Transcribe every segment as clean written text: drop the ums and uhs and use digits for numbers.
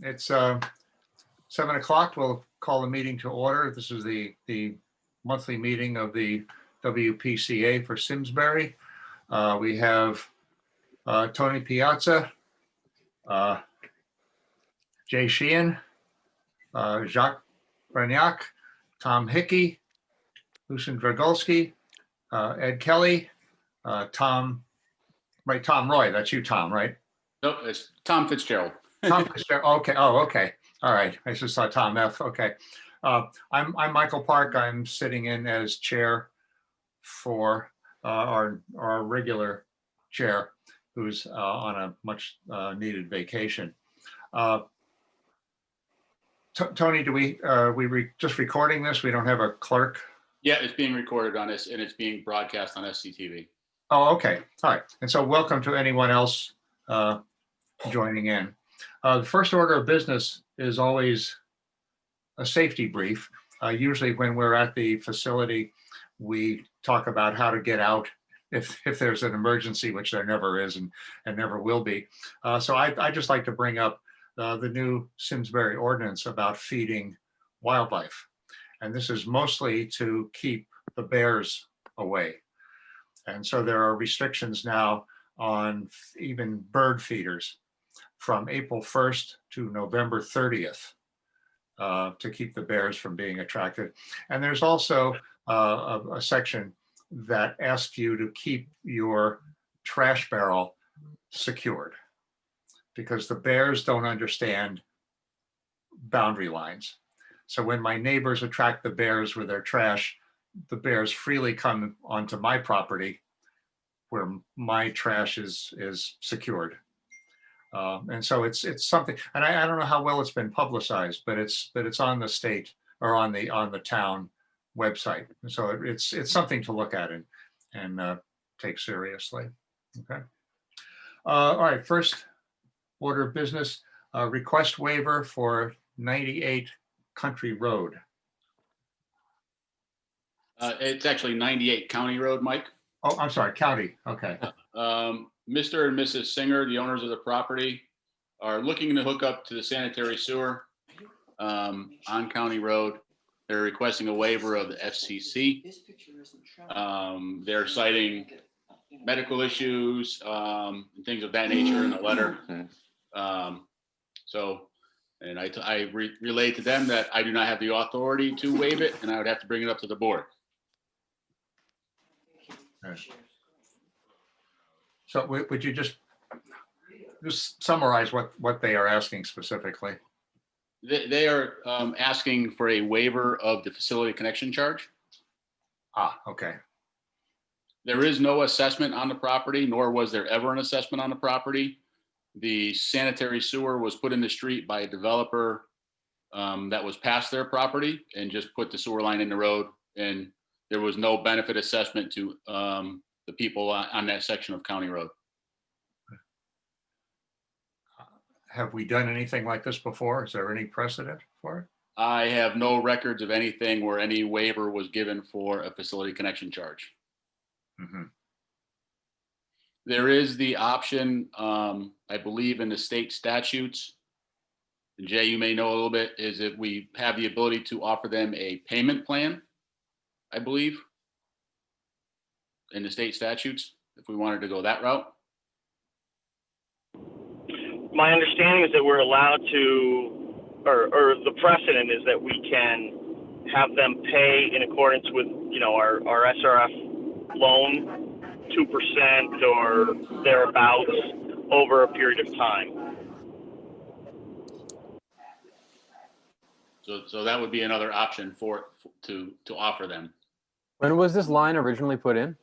It's 7 o'clock. We'll call the meeting to order. This is the monthly meeting of the WPCA for Simsbury. We have Tony Piazza, Jay Sheehan, Jacques Bragnac, Tom Hickey, Lucien Dragulski, Ed Kelly, Tom Roy. That's you, Tom, right? Nope, it's Tom Fitzgerald. Tom Fitzgerald. Okay. Oh, okay. All right. I just saw Tom F. Okay. I'm Michael Park. I'm sitting in as chair for our regular chair, who's on a much needed vacation. Tony, do we just recording this? We don't have a clerk. Yeah, it's being recorded on this and it's being broadcast on SCTV. Oh, okay. All right. And so welcome to anyone else joining in. The first order of business is always a safety brief. Usually when we're at the facility, we talk about how to get out if there's an emergency, which there never is and never will be. So I just like to bring up the new Simsbury ordinance about feeding wildlife. And this is mostly to keep the bears away. And so there are restrictions now on even bird feeders from April 1st to November 30th to keep the bears from being attracted. And there's also a section that asks you to keep your trash barrel secured because the bears don't understand boundary lines. So when my neighbors attract the bears with their trash, the bears freely come onto my property where my trash is secured. And so it's something, and I don't know how well it's been publicized, but it's on the state or on the town website. And so it's something to look at and take seriously. Okay. All right. First order of business, request waiver for 98 Country Road. It's actually 98 County Road, Mike. Oh, I'm sorry, county. Okay. Mr. and Mrs. Singer, the owners of the property, are looking to hook up to the sanitary sewer on County Road. They're requesting a waiver of the FCC. They're citing medical issues and things of that nature in the letter. And I relayed to them that I do not have the authority to waive it, and I would have to bring it up to the board. Okay. So would you just summarize what they are asking specifically? They are asking for a waiver of the facility connection charge. Ah, okay. There is no assessment on the property, nor was there ever an assessment on the property. The sanitary sewer was put in the street by a developer that was past their property and just put the sewer line in the road. And there was no benefit assessment to the people on that section of County Road. Have we done anything like this before? Is there any precedent for it? I have no records of anything where any waiver was given for a facility connection charge. Mm-hmm. There is the option, I believe in the state statutes, Jay, you may know a little bit, is that we have the ability to offer them a payment plan, I believe, in the state statutes, if we wanted to go that route. My understanding is that we're allowed to, or the precedent is that we can have them pay in accordance with, our SRF loan, 2% or thereabouts over a period of time. So that would be another option to offer them. When was this line originally put in?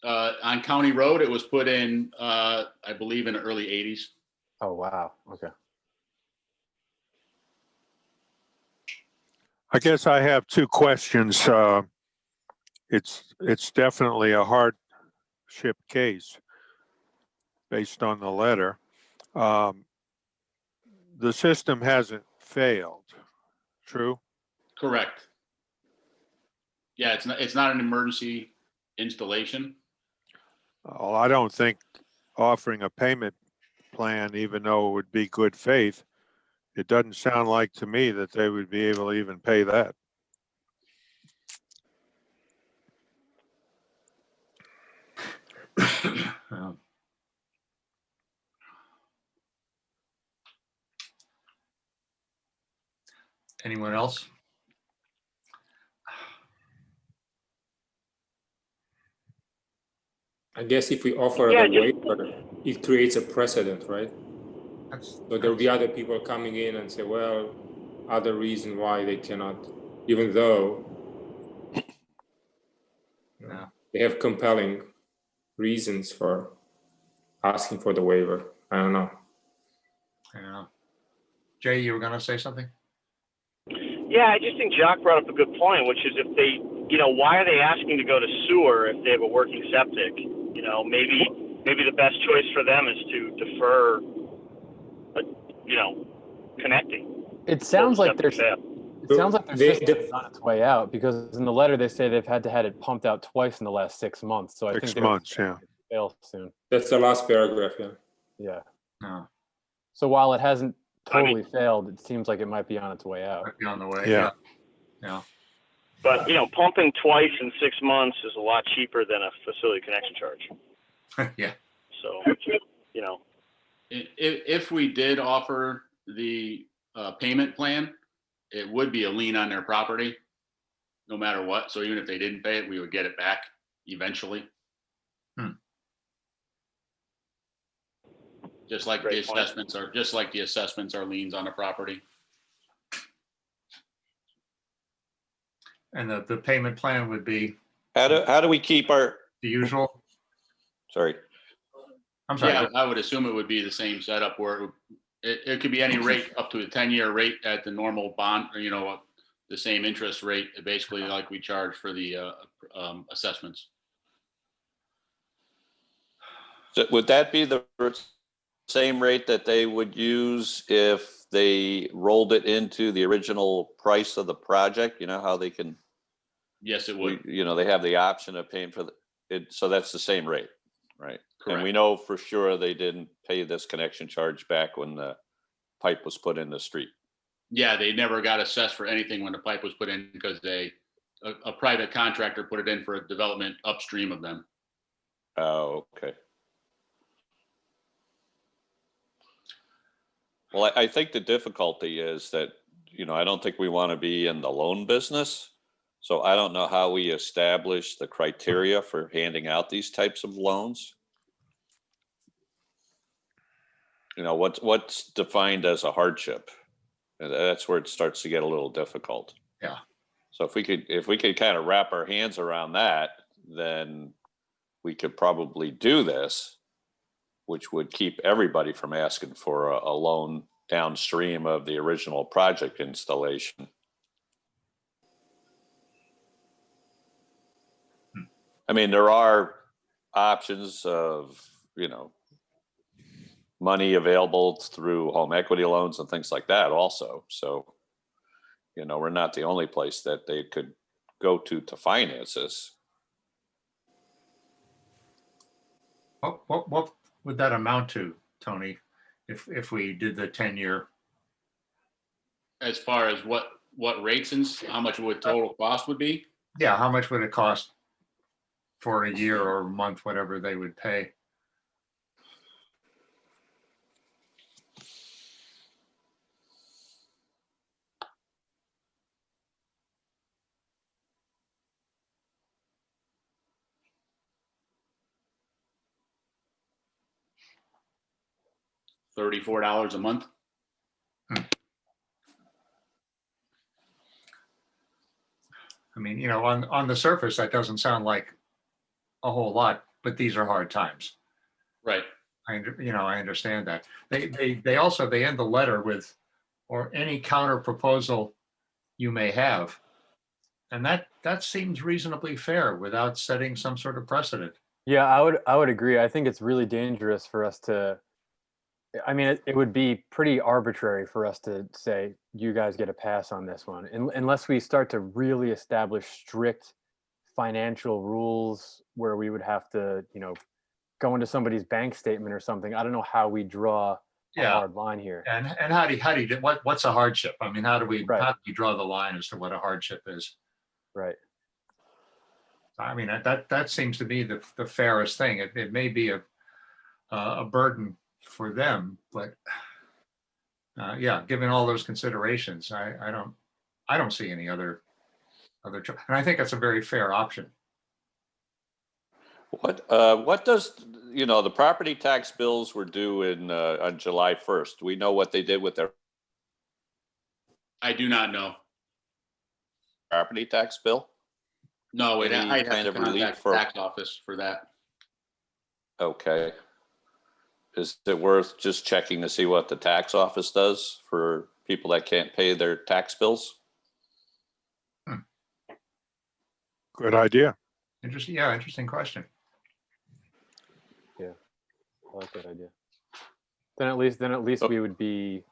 On County Road, it was put in, I believe, in the early 80s. Oh, wow. Okay. I guess I have two questions. It's definitely a hardship case based on the letter. The system hasn't failed, true? Correct. Yeah, it's not an emergency installation. Well, I don't think offering a payment plan, even though it would be good faith, It doesn't sound like to me that they would be able to even pay that. Well, anyone else? I guess if we offer Yeah, the waiver, it creates a precedent, right? So there will be other people coming in and say, well, other reason why they cannot, even though Yeah. they have compelling reasons for asking for the waiver. I don't know. Yeah. Jay, you were going to say something? Yeah, I just think Jock brought up a good point, which is if they, why are they asking to go to sewer if they have a working septic? Maybe the best choice for them is to defer, connecting. It sounds like Septic their fail. system is on its way out, because in the letter they say they've had to had it pumped out twice in the last 6 months. So I think 6 they're months, expecting yeah. it to fail soon. That's the last paragraph, yeah. Yeah. No, So while it hasn't totally failed, it seems like it might be on its way out. might be on the way. Yeah. Yeah. But, pumping twice in 6 months is a lot cheaper than a facility connection charge. Yeah. So, If we did offer the payment plan, it would be a lien on their property, no matter what. So even if they didn't pay it, we would get it back eventually. Just like Great point. the assessments are liens on the property. And the payment plan would be How do we keep our, the usual. sorry, I'm sorry. Yeah, I would assume it would be the same setup where it could be any rate up to a 10-year rate at the normal bond, or, the same interest rate, basically like we charge for the assessments. so would that be the same rate that they would use if they rolled it into the original price of the project? You know how they can, Yes, it would. they have the option of paying for it. So that's the same rate, right? And we Correct. know for sure they didn't pay this connection charge back when the pipe was put in the street. Yeah, they never got assessed for anything when the pipe was put in because a private contractor put it in for a development upstream of them. Oh, okay. Well, I think the difficulty is that, I don't think we want to be in the loan business. So I don't know how we establish the criteria for handing out these types of loans. What's defined as a hardship? And that's where it starts to get a little difficult. Yeah. So if we could kind of wrap our hands around that, then we could probably do this, which would keep everybody from asking for a loan downstream of the original project installation. I mean, there are options of, money available through home equity loans and things like that also. So, we're not the only place that they could go to finance this. What would that amount to, Tony, if we did the 10-year? As far as what rates and how much would total cost would be? Yeah, how much would it cost for a year or a month, whatever they would pay? $34 a month. I mean, on the surface, that doesn't sound like a whole lot, but these are hard times. Right. I understand that. They also end the letter with, or any counter proposal you may have. And that seems reasonably fair without setting some sort of precedent. Yeah, I would agree. I think it's really dangerous for us to, I mean, it would be pretty arbitrary for us to say, you guys get a pass on this one, unless we start to really establish strict financial rules where we would have to, go into somebody's bank statement or something. I don't know how we draw Yeah. hard line here. And how do you, what's a hardship? I mean, how do Right. you draw the line as to what a hardship is? Right. I mean, that seems to be the fairest thing. It may be a burden for them, but yeah, given all those considerations, I don't see any other and I think that's a very fair option. What does, the property tax bills were due on July 1st. Do we know what they did with their I do not know. property tax bill? No, Any I'd have kind to of relief contact the for- tax office for that. Okay. Is it worth just checking to see what the tax office does for people that can't pay their tax bills? Good idea. Interesting. Yeah, interesting question. I like that idea. Then at least Oh. we would be,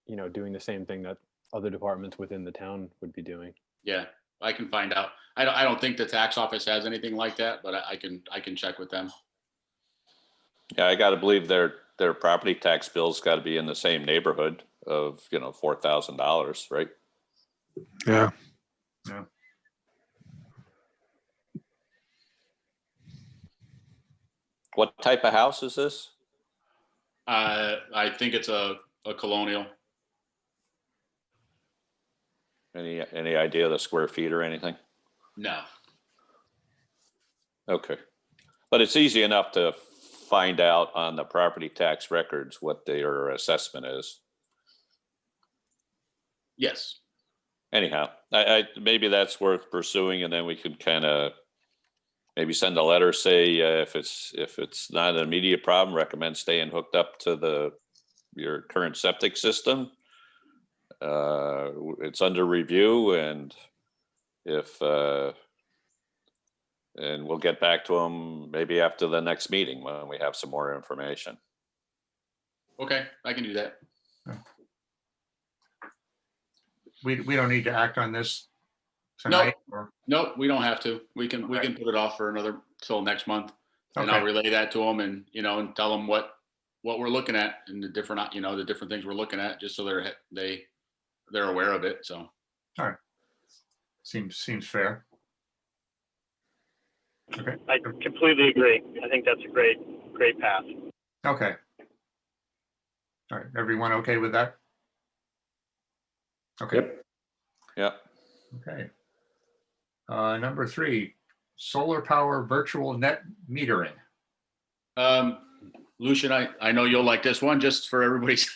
doing the same thing that other departments within the town would be doing. Yeah, I can find out. I don't think the tax office has anything like that, but I can check with them. Yeah, I got to believe their property tax bill's got to be in the same neighborhood of, $4,000, right? Yeah. Yeah. What type of house is this? I think it's a colonial. Any idea of the square feet or anything? No. Okay. But it's easy enough to find out on the property tax records what their assessment is. Yes. Anyhow, I maybe that's worth pursuing, and then we could kind of maybe send a letter, say if it's not an immediate problem, recommend staying hooked up to your current septic system. It's under review, and and we'll get back to them maybe after the next meeting when we have some more information. Okay, I can do that. We don't need to act on this tonight. Nope, we don't have to. We can put it off for till next month, and I'll Okay. relay that to them, and and tell them what we're looking at and the different the different things we're looking at, just so they're aware of it. So. All right. Seems fair. Okay. I completely agree. I think that's a great path. Okay. All right. Everyone okay with that? Okay. Yep. Yeah. Okay. Number 3, solar power virtual net metering. Lucian, I know you'll like this one, just for everybody's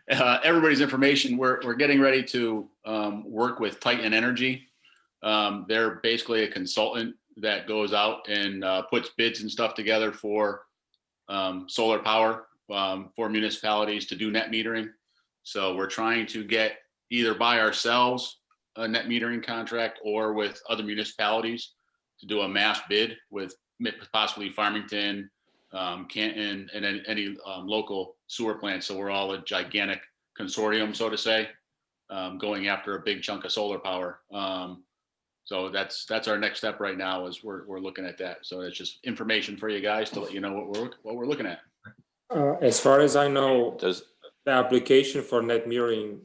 everybody's information. We're getting ready to work with Titan Energy. They're basically a consultant that goes out and puts bids and stuff together for solar power for municipalities to do net metering. So we're trying to get either by ourselves a net metering contract or with other municipalities to do a mass bid with possibly Farmington, Canton, and then any local sewer plants. So we're all a gigantic consortium, so to say, going after a big chunk of solar power. So that's our next step right now, is we're looking at that. So it's just information for you guys to let you know what we're looking at. As far as I know, Does the application for net metering,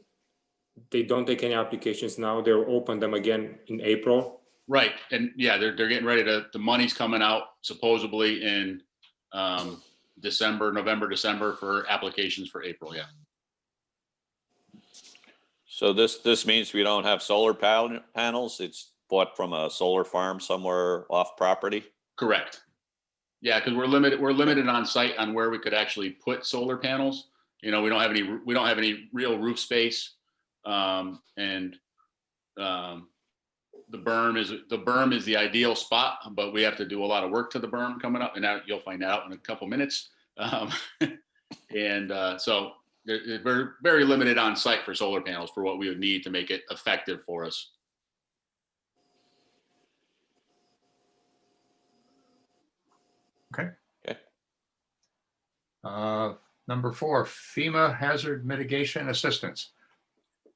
they don't take any applications now. They'll open them again in April. Right, and yeah, they're getting ready to. The money's coming out supposedly in November, December for applications for April. Yeah. So this means we don't have solar panels? It's bought from a solar farm somewhere off property? Correct. Yeah, because we're limited on site on where we could actually put solar panels. We don't have any real roof space, and the berm is the ideal spot, but we have to do a lot of work to the berm coming up, and now you'll find out in a couple minutes. So we're very limited on site for solar panels for what we would need to make it effective for us. Okay. Okay. Number 4, FEMA hazard mitigation assistance.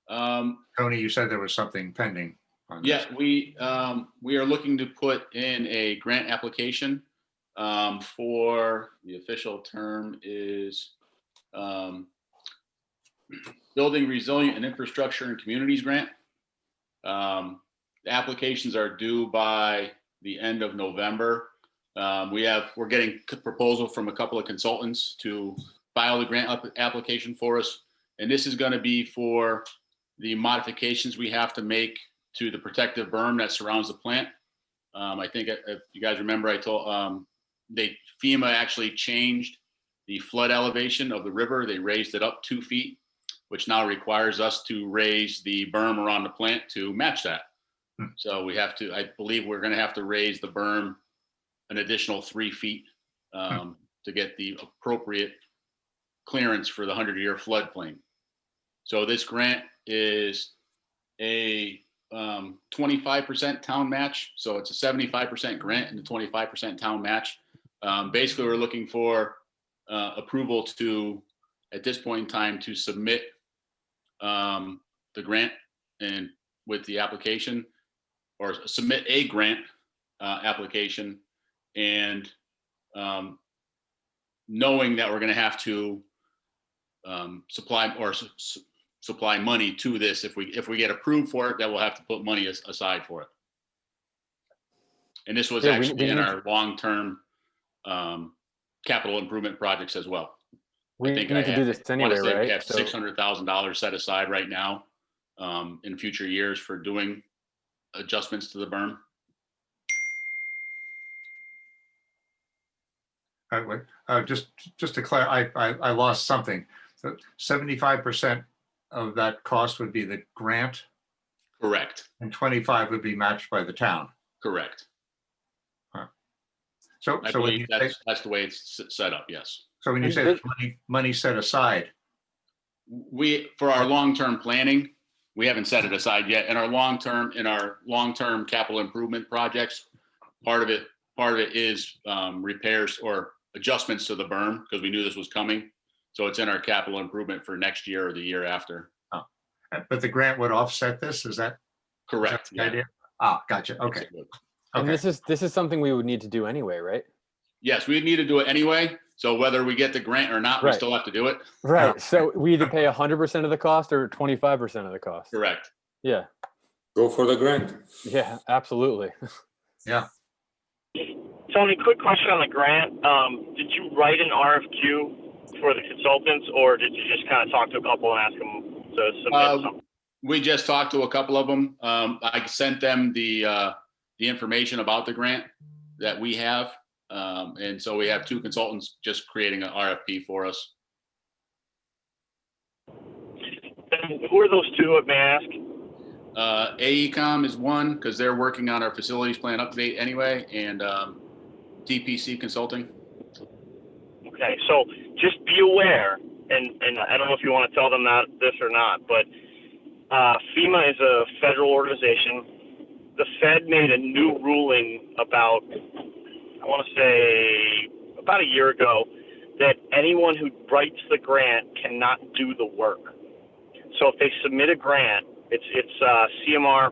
Tony, you said there was something pending on this. Yeah, we are looking to put in a grant application for, the official term is Building Resilient and Infrastructure and Communities Grant. The applications are due by the end of November. We're getting proposal from a couple of consultants to file the grant application for us. And this is going to be for the modifications we have to make to the protective berm that surrounds the plant. I think if you guys remember, I told FEMA actually changed the flood elevation of the river. They raised it up 2 feet, which now requires us to raise the berm around the plant to match that. So we have to, I believe we're going to have to raise the berm an additional 3 feet to get the appropriate clearance for the 100-year floodplain. So this grant is a 25% town match. So it's a 75% grant and a 25% town match. Basically, we're looking for approval to, at this point in time, to submit the grant and with the application, or submit a grant application, and knowing that we're going to have to supply money to this. If we get approved for it, that we'll have to put money aside for it. And this was actually in our long-term capital improvement projects as well. We need to do this anyway, right? We have $600,000 set aside right now in future years for doing adjustments to the berm. Just to clarify, I lost something. So 75% of that cost would be the grant, Correct. and 25 would be matched by the town. Correct. So I when believe you that's the way it's set up. Yes. so when you say there's money set aside, For our long-term planning, we haven't set it aside yet. In our long-term capital improvement projects, part of it is repairs or adjustments to the berm, because we knew this was coming. So it's in our capital improvement for next year or the year after. but the grant would offset this. Is that Correct. the idea? Ah, gotcha. Okay. And Okay. this is something we would need to do anyway, right? Yes, we need to do it anyway. So whether we get the grant or not, we Right. still have to do it. Right. So we either pay 100% of the cost or 25% of the cost. Correct. Yeah. Go for the grant. Yeah, absolutely. Yeah. Tony, quick question on the grant. Did you write an RFQ for the consultants, or did you just kind of talk to a couple and ask them to submit something? We just talked to a couple of them. I sent them the information about the grant that we have. And so we have 2 consultants just creating an RFP for us. And who are those 2, may I ask? AECom is one, because they're working on our facilities plan update anyway, and DPC Consulting. Okay, so just be aware, and I don't know if you want to tell them this or not, but FEMA is a federal organization. The Fed made a new ruling about, I want to say about a year ago, that anyone who writes the grant cannot do the work. So if they submit a grant, it's CMR,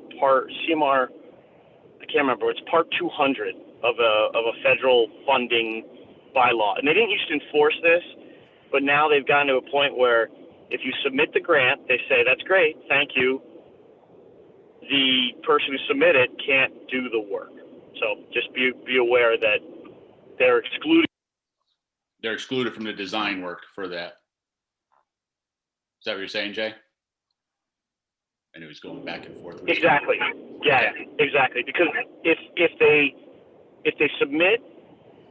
I can't remember, it's part 200 of a federal funding bylaw. And they didn't used to enforce this, but now they've gotten to a point where if you submit the grant, they say, that's great, thank you. The person who submitted can't do the work. So just be aware that they're excluded. They're excluded from the design work for that. Is that what you're saying, Jay? And it was going back and forth. Exactly. Yeah, exactly. Because if they submit,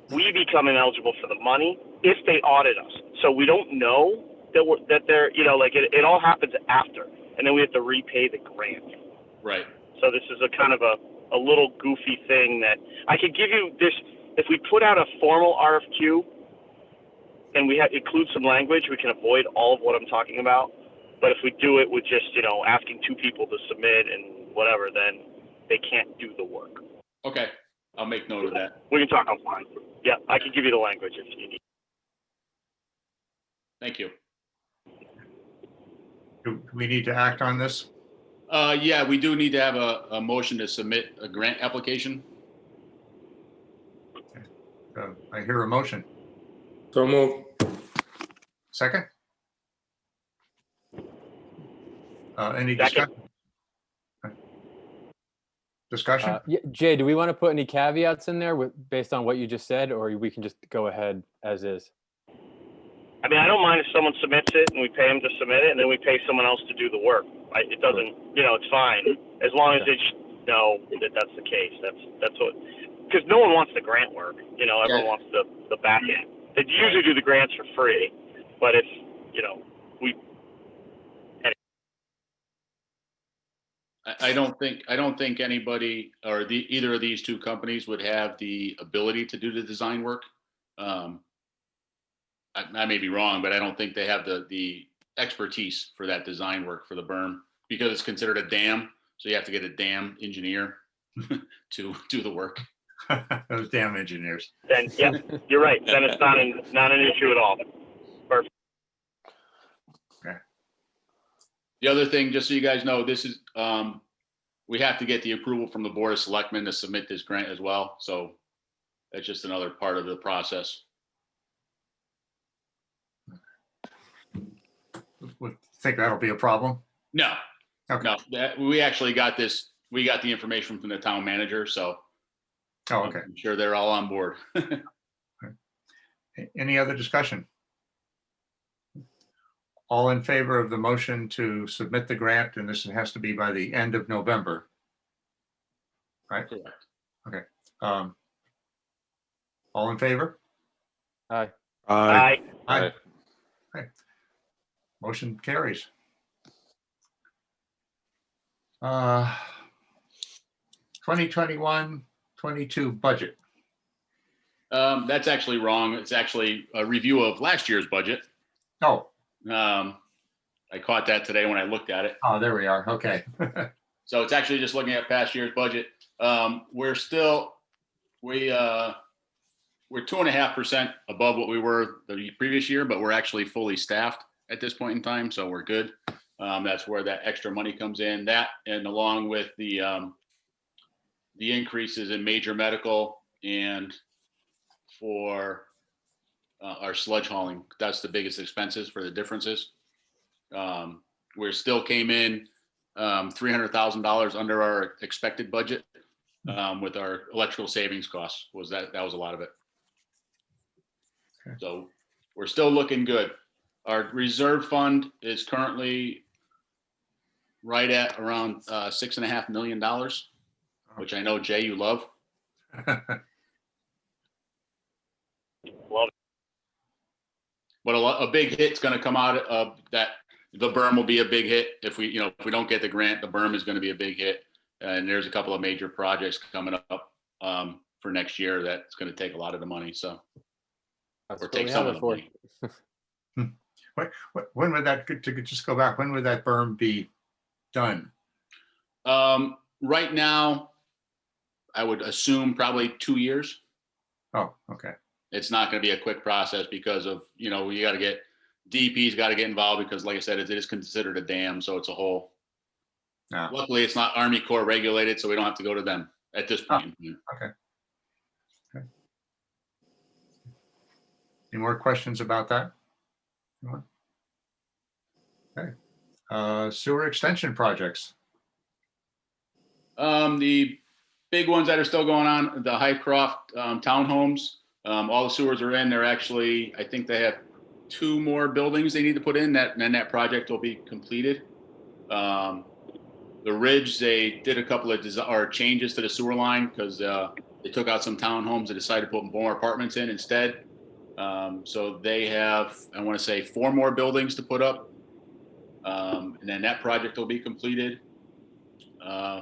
we become ineligible for the money if they audit us. So we don't know that they're, like it all happens after, and then we have to repay the grant. Right. So this is a kind of a little goofy thing that I could give you this. If we put out a formal RFQ and we include some language, we can avoid all of what I'm talking about. But if we do it with just, asking 2 people to submit and whatever, then they can't do the work. Okay. I'll make note of that. We can talk offline. Yeah, I can give you the language if you need. Thank you. Do we need to act on this? Yeah, we do need to have a motion to submit a grant application. I hear a motion. So move. Second? Any Second. discussion? Yeah, Jay, do we want to put any caveats in there based on what you just said, or we can just go ahead as is? I mean, I don't mind if someone submits it and we pay them to submit it, and then we pay someone else to do the work. It doesn't, it's fine as long as they know that that's the case. That's what, because no one wants the grant work. Everyone wants the back end. They usually do the grants for free, but if we. I don't think anybody or either of these two companies would have the ability to do the design work. I may be wrong, but I don't think they have the expertise for that design work for the berm because it's considered a dam. So you have to get a dam engineer to do the work. Those damn engineers. Then, yeah, you're right. Then it's not an issue at all. Perfect. Okay. The other thing, just so you guys know, this is, we have to get the approval from the Board of Selectmen to submit this grant as well. So that's just another part of the process. Would think that'll be a problem? No, Okay. no, we actually got this. We got the information from the town manager, so Oh, okay. I'm sure they're all on board. Any other discussion? All in favor of the motion to submit the grant, and this has to be by the end of November, right? Correct. Okay. All in favor? Aye. Aye. Aye. Okay. Motion carries. 2021-22 budget. That's actually wrong. It's actually a review of last year's budget. Oh, I caught that today when I looked at it. oh, there we are. Okay. So it's actually just looking at past year's budget. We're 2.5% above what we were the previous year, but we're actually fully staffed at this point in time, so we're good. That's where that extra money comes in. That, and along with the increases in major medical and for our sludge hauling, that's the biggest expenses for the differences. We still came in $300,000 under our expected budget with our electrical savings costs. That was a lot of it. Okay. So we're still looking good. Our reserve fund is currently right at around $6.5 million, which I know, Jay, you love. Love it. But a big hit's going to come out of that. The berm will be a big hit if we don't get the grant. The berm is going to be a big hit, and there's a couple of major projects coming up for next year that's going to take a lot of the money. So, or take some of the money. When would that, to just go back, when would that berm be done? Right now, I would assume probably 2 years. Oh, okay. It's not going to be a quick process because of, you got to get, DEP's got to get involved because, like I said, it is considered a dam. So it's a whole, luckily it's not Army Corps regulated, so we don't have to go to them at this point. Okay. Okay. Any more questions about that? Okay. Sewer extension projects. The big ones that are still going on, the Highcroft townhomes, all the sewers are in. They're actually, I think they have 2 more buildings they need to put in, and then that project will be completed. The Ridge, they did a couple of changes to the sewer line because they took out some townhomes and decided to put more apartments in instead. So they have, I want to say, 4 more buildings to put up. And then that project will be completed.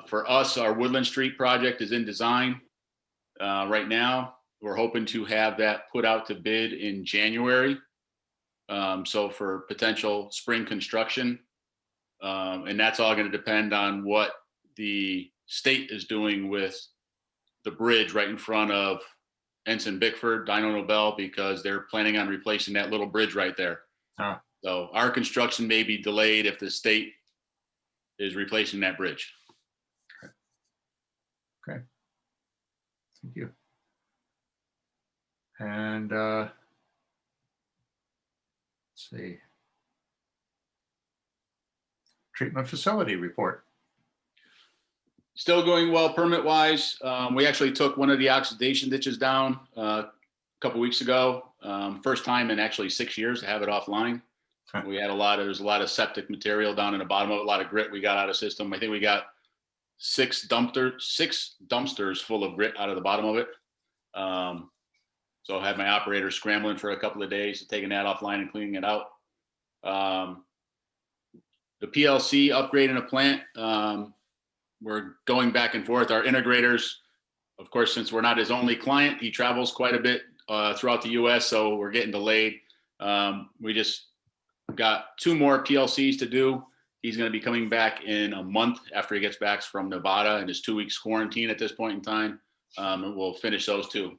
For us, our Woodland Street project is in design right now. We're hoping to have that put out to bid in January. So for potential spring construction. And that's all going to depend on what the state is doing with the bridge right in front of Ensign Bickford, Dino Nobel, because they're planning on replacing that little bridge right there. So our construction may be delayed if the state is replacing that bridge. Okay. Thank you. And let's see. treatment facility report. Still going well permit wise. We actually took one of the oxidation ditches down a couple weeks ago. First time in actually 6 years to have it offline. Okay. We had there's a lot of septic material down in the bottom of it, a lot of grit we got out of the system. I think we got six dumpsters full of grit out of the bottom of it. So I had my operator scrambling for a couple of days, taking that offline and cleaning it out. The PLC upgrade in a plant, we're going back and forth. Our integrators, of course, since we're not his only client, he travels quite a bit throughout the US, so we're getting delayed. We just got 2 more PLCs to do. He's going to be coming back in a month after he gets back from Nevada and his 2 weeks quarantine at this point in time. And we'll finish those 2.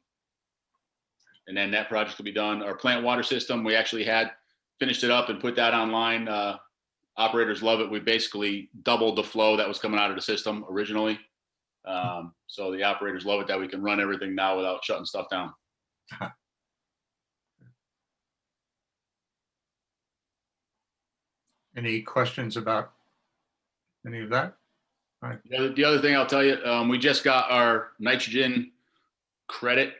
And then that project will be done. Our plant water system, we actually had finished it up and put that online. Operators love it. We basically doubled the flow that was coming out of the system originally. So the operators love it that we can run everything now without shutting stuff down. Any questions about any of that? All right. The other thing I'll tell you, we just got our nitrogen credit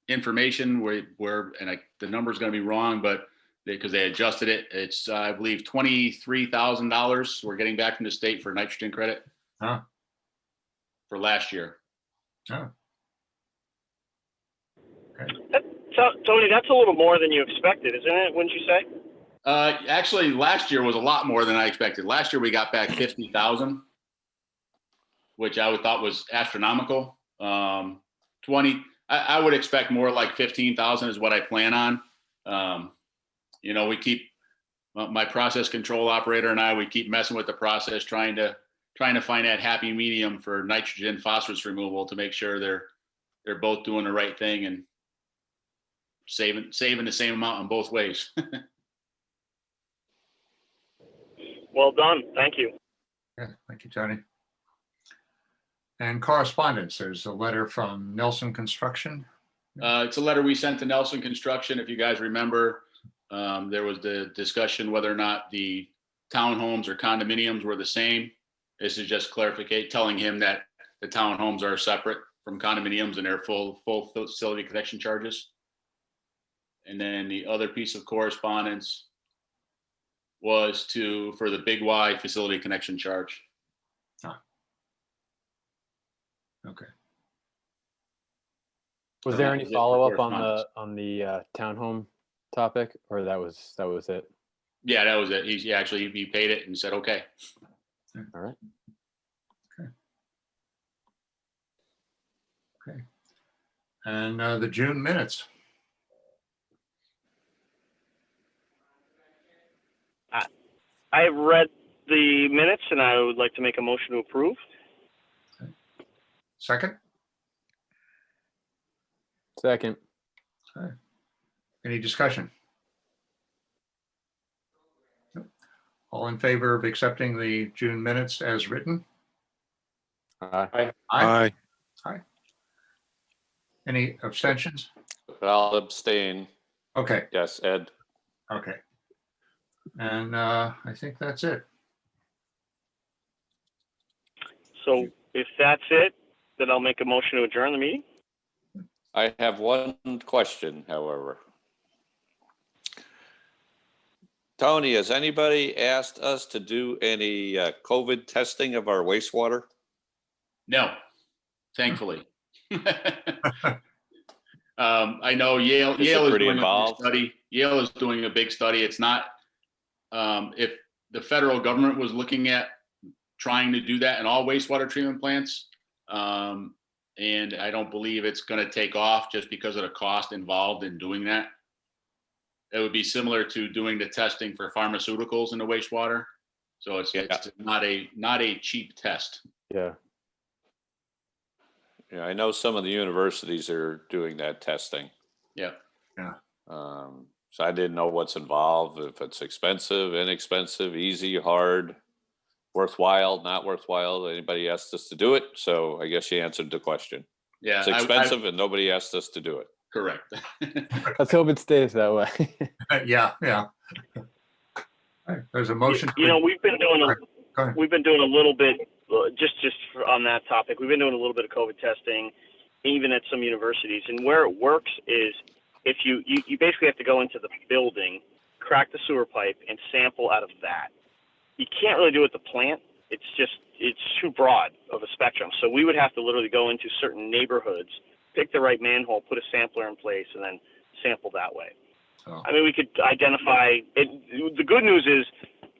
information where the number's going to be wrong, but because they adjusted it, it's I believe $23,000 we're getting back from the state for nitrogen credit for last year. Oh. Okay. Tony, that's a little more than you expected, isn't it? Wouldn't you say? Actually, last year was a lot more than I expected. Last year we got back 50,000, which I thought was astronomical. 20, I would expect more like 15,000 is what I plan on. We keep my process control operator and we keep messing with the process, trying to find that happy medium for nitrogen phosphorus removal to make sure they're both doing the right thing and saving the same amount in both ways. Well done. Thank you. Yeah, thank you, Tony. And correspondence, there's a letter from Nelson Construction. It's a letter we sent to Nelson Construction. If you guys remember, there was the discussion whether or not the townhomes or condominiums were the same. This is just clarification, telling him that the townhomes are separate from condominiums and they're full facility connection charges. And then the other piece of correspondence was for the Big Y facility connection charge. Okay. Was there any follow-up on the townhome topic, or that was it? Yeah, that was it. He paid it and said, okay. All right. Okay. And the June minutes. I've read the minutes and I would like to make a motion to approve. Okay. Second? Second. Okay. Any discussion? Nope. All in favor of accepting the June minutes as written? Aye. Aye. Aye. Any abstentions? I'll abstain. Okay. Yes, Ed. Okay. And I think that's it. So if that's it, then I'll make a motion to adjourn the meeting. I have one question, however. Tony, has anybody asked us to do any COVID testing of our wastewater? No, thankfully. I know Yale is doing involved. a big study. Yale is doing a big study. It's not, if the federal government was looking at trying to do that in all wastewater treatment plants, and I don't believe it's going to take off just because of the cost involved in doing that. It would be similar to doing the testing for pharmaceuticals in the wastewater. So it's not a cheap test. Yeah. Yeah, I know some of the universities are doing that testing. Yeah. Yeah. So I didn't know what's involved, if it's expensive, inexpensive, easy, hard, worthwhile, not worthwhile. Anybody asked us to do it. So I guess you answered the question. Yeah. It's expensive and nobody asked us to do it. Correct. Let's hope it stays that way. Yeah, yeah. All right, there's a motion. You know, we've been doing Go ahead. a little bit, just on that topic, we've been doing a little bit of COVID testing, even at some universities. And where it works is if you basically have to go into the building, crack the sewer pipe, and sample out of that. You can't really do it at the plant. It's too broad of a spectrum. So we would have to literally go into certain neighborhoods, pick the right manhole, put a sampler in place, and then sample that way. So, I mean, we could identify it. The good news is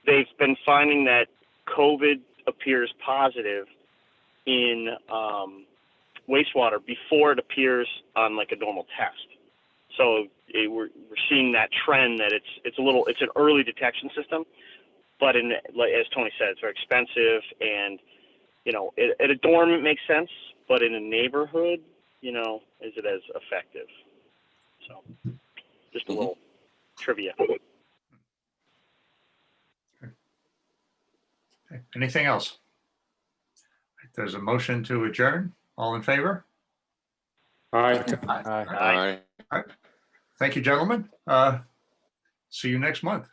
they've been finding that COVID appears positive in wastewater before it appears on like a normal test. So we're seeing that trend that it's an early detection system, but as Tony said, it's very expensive, and you know, at a dorm it makes sense, but in a neighborhood, you know, is it as effective? So just a little trivia. okay. Anything else? There's a motion to adjourn. All in favor? Aye. Aye. All right. Thank you, gentlemen. See you next month.